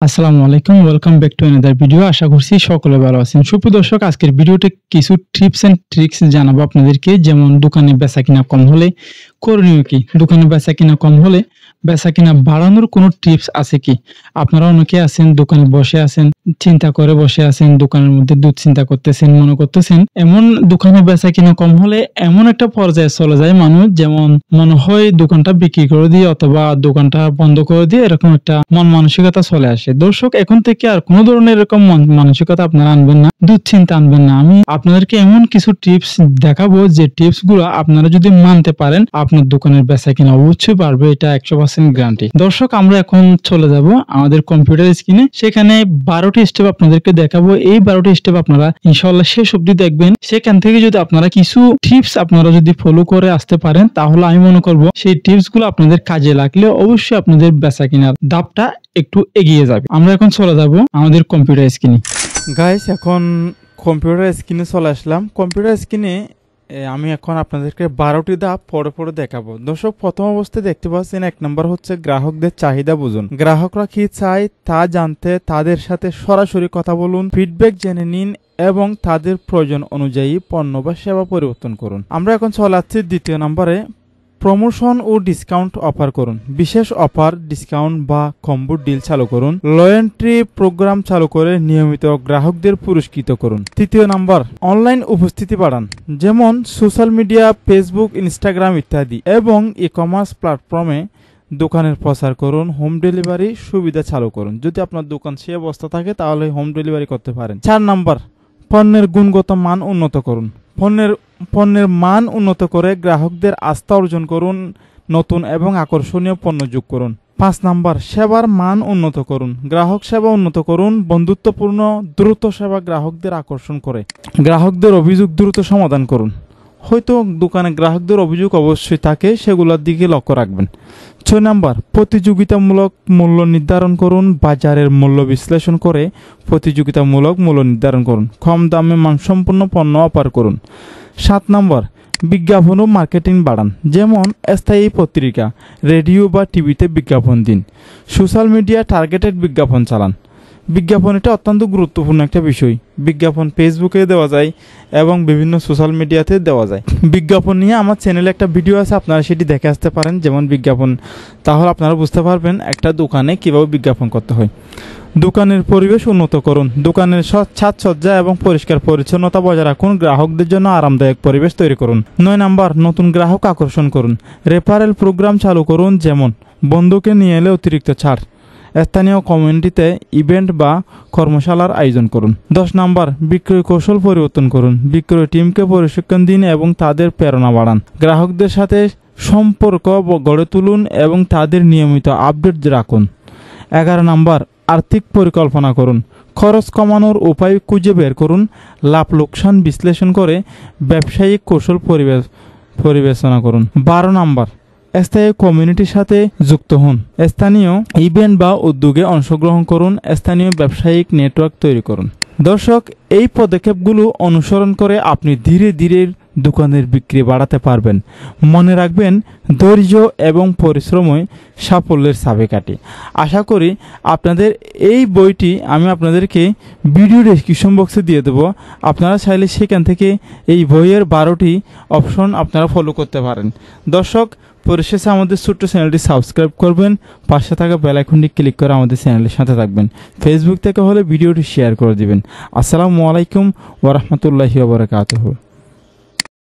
আসসালামু আলাইকুম, welcome back to another video. আশা করছি সকলে ভালো আছেন। সুপ্রিয় দর্শক, আজকের ভিডিওতে কিছু টিপস এন্ড ট্রিক্স জানাবো আপনাদেরকে। যেমন দোকানে বেচাকেনা কম হলে করণীয় কি, দোকানে বেচাকেনা কম হলে বেচাকেনা বাড়ানোর কোনো টিপস আছে কি? আপনারা অনেকে আছেন দোকানে বসে আছেন, চিন্তা করে বসে আছেন, দোকানের মধ্যে দুশ্চিন্তা করতেছেন, মনে করতেছেন এমন দোকানে বেচাকেনা কম হলে এমন একটা পর্যায়ে চলে যায় মানুষ, যেমন মনে হয় দোকানটা বিক্রি করে দিয়ে অথবা দোকানটা বন্ধ করে দিয়ে, এরকম একটা মন মানসিকতা চলে আসে। দর্শক, এখন থেকে আর কোনো ধরনের এরকম মানসিকতা আপনারা আনবেন না, দুশ্চিন্তা আনবেন না। আমি আপনাদেরকে এমন কিছু টিপস দেখাবো যে টিপস গুলো আপনারা যদি মানতে পারেন আপনার দোকানের বেচাকেনা অবশ্যই বাড়বে, এটা 100% গ্যারান্টি। দর্শক, আমরা এখন চলে যাব আমাদের কম্পিউটার স্ক্রিনে। সেখানে 12টি স্টেপ আপনাদেরকে দেখাবো। এই 12টি স্টেপ আপনারা ইনশাআল্লাহ শেষ অবধি দেখবেন। সেখান থেকে যদি আপনারা কিছু টিপস আপনারা যদি ফলো করে আসতে পারেন, তাহলে আমি মনে করব সেই টিপস গুলো আপনাদের কাজে লাগলে অবশ্যই আপনাদের বেচাকেনার ধাপটা একটু এগিয়ে যাবে। আমরা এখন চলে যাব আমাদের কম্পিউটার স্ক্রিনে। গাইস, এখন কম্পিউটার স্ক্রিনে চলে আসলাম। কম্পিউটার স্ক্রিনে আমি এখন আপনাদেরকে 12টি ধাপ পরে দেখাবো। দর্শক, প্রথম অবস্থায় দেখতে পাচ্ছেন 1 নম্বর হচ্ছে গ্রাহকদের চাহিদা বুঝুন। গ্রাহকরা কি চায় তা জানতে তাদের সাথে সরাসরি কথা বলুন, ফিডব্যাক জেনে নিন এবং তাদের প্রয়োজন অনুযায়ী পণ্য বা সেবা পরিবর্তন করুন। আমরা এখন চলে যাচ্ছি 2 নম্বরে, প্রমোশন ও ডিসকাউন্ট অফার করুন। বিশেষ অফার, ডিসকাউন্ট বা কম্বো ডিল চালু করুন। লয়্যাল্টি প্রোগ্রাম চালু করে নিয়মিত গ্রাহকদের পুরস্কৃত করুন। 3 নম্বর, অনলাইন উপস্থিতি বাড়ান, যেমন সোশ্যাল মিডিয়া, ফেসবুক, ইনস্টাগ্রাম ইত্যাদি, এবং ই কমার্স প্ল্যাটফর্মে দোকানের প্রচার করুন। হোম ডেলিভারি সুবিধা চালু করুন। যদি আপনার দোকান সে অবস্থা থাকে তাহলে হোম ডেলিভারি করতে পারেন। 4 নম্বর, পণ্যের গুণগত মান উন্নত করুন। পণ্যের মান উন্নত করে গ্রাহকদের আস্থা অর্জন করুন। নতুন এবং আকর্ষণীয় পণ্য যোগ করুন। 5 নম্বর, সেবার মান উন্নত করুন। গ্রাহক সেবা উন্নত করুন। বন্ধুত্বপূর্ণ দ্রুত সেবা গ্রাহকদের আকর্ষণ করে। গ্রাহকদের অভিযোগ দ্রুত সমাধান করুন। হয়তো দোকানে গ্রাহকদের অভিযোগ অবশ্যই থাকে, সেগুলোর দিকে লক্ষ্য রাখবেন। 6 নম্বর, প্রতিযোগিতামূলক মূল্য নির্ধারণ করুন। বাজারের মূল্য বিশ্লেষণ করে প্রতিযোগিতামূলক মূল্য নির্ধারণ করুন। কম দামে মানসম্পন্ন পণ্য অফার করুন। 7 নম্বর, বিজ্ঞাপন ও মার্কেটিং বাড়ান, যেমন স্থায়ী পত্রিকা, রেডিও বা টিভিতে বিজ্ঞাপন দিন। সোশ্যাল মিডিয়া টার্গেটেড বিজ্ঞাপন চালান। বিজ্ঞাপন এটা অত্যন্ত গুরুত্বপূর্ণ একটা বিষয়। বিজ্ঞাপন ফেসবুকে দেওয়া যায় এবং বিভিন্ন সোশ্যাল মিডিয়াতে দেওয়া যায়। বিজ্ঞাপন নিয়ে আমার চ্যানেলে একটা ভিডিও আছে, আপনারা সেটি দেখে আসতে পারেন। যেমন বিজ্ঞাপন, তাহলে আপনারা বুঝতে পারবেন একটা দোকানে কিভাবে বিজ্ঞাপন করতে হয়। দোকানের পরিবেশ উন্নত করুন। দোকানের সাজসজ্জা এবং পরিষ্কার পরিচ্ছন্নতা বজায় রাখুন। গ্রাহকদের জন্য আরামদায়ক পরিবেশ তৈরি করুন। 9 নম্বর, নতুন গ্রাহক আকর্ষণ করুন। রেফারেল প্রোগ্রাম চালু করুন, যেমন বন্ধুকে নিয়ে এলে অতিরিক্ত ছাড়। স্থানীয় কমিউনিটিতে ইভেন্ট বা কর্মশালার আয়োজন করুন। 10 নম্বর, বিক্রয় কৌশল পরিবর্তন করুন। বিক্রয় টিমকে প্রশিক্ষণ দিন এবং তাদের প্রেরণা বাড়ান। গ্রাহকদের সাথে সম্পর্ক গড়ে তুলুন এবং তাদের নিয়মিত আপডেট রাখুন। 11 নম্বর, আর্থিক পরিকল্পনা করুন। খরচ কমানোর উপায় খুঁজে বের করুন। লাভ লোকসান বিশ্লেষণ করে ব্যবসায়িক কৌশল পরিবেশনা করুন। 12 নম্বর, স্থায়ী কমিউনিটির সাথে যুক্ত হন। স্থানীয় ইভেন্ট বা উদ্যোগে অংশগ্রহণ করুন। স্থানীয় ব্যবসায়িক নেটওয়ার্ক তৈরি করুন। দর্শক, এই পদক্ষেপগুলো অনুসরণ করে আপনি ধীরে ধীরে দোকানের বিক্রি বাড়াতে পারবেন। মনে রাখবেন, ধৈর্য এবং পরিশ্রমই সাফল্যের চাবিকাঠি। আশা করি আপনাদের এই বইটি আমি আপনাদেরকে ভিডিও ডেসক্রিপশন বক্সে দিয়ে দেবো। আপনারা চাইলে সেখান থেকে এই বইয়ের 12টি অপশন আপনারা ফলো করতে পারেন। দর্শক, পরিশেষে আমাদের ছোট্ট চ্যানেলটি সাবস্ক্রাইব করবেন, পাশে থাকা বেল আইকনটি ক্লিক করে আমাদের চ্যানেলের সাথে থাকবেন। ফেসবুক থেকে হলে ভিডিওটি শেয়ার করে দিবেন। আসসালামু আলাইকুম ওয়া রাহমাতুল্লাহি ওয়া বারাকাতুহু।